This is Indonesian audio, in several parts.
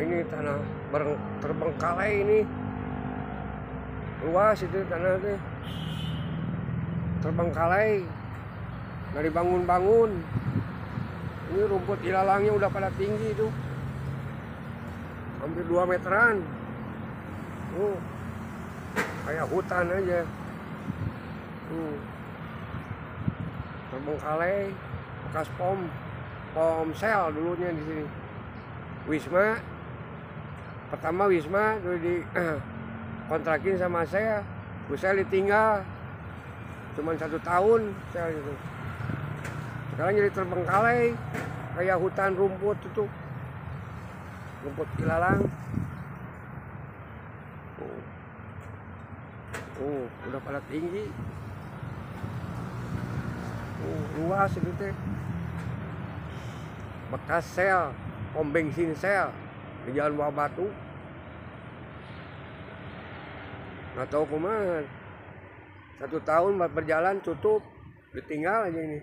ini tanah terbengkalai ini, luas itu tanah teh terbengkalai, nggak dibangun-bangun. Ini rumput ilalangnya udah pada tinggi tuh, hampir 2 meteran. Kayak hutan aja. Terbengkalai, bekas sel dulunya di sini. Wisma, pertama Wisma tuh di kontrakin sama saya ditinggal cuman 1 tahun sel itu. Sekarang jadi terbengkalai kayak hutan rumput itu, rumput ilalang. Udah pada tinggi. Luas itu teh. Bekas sel, pom bensin sel di Jalan Buah Batu. Nggak tahu kemana. 1 tahun berjalan tutup, ditinggal aja ini.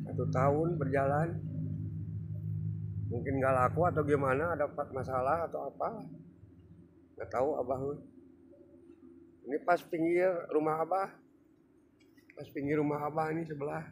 Satu tahun berjalan, mungkin nggak laku atau gimana, dapat masalah atau apa, nggak tahu abah. Ini pas pinggir rumah abah, ini sebelah.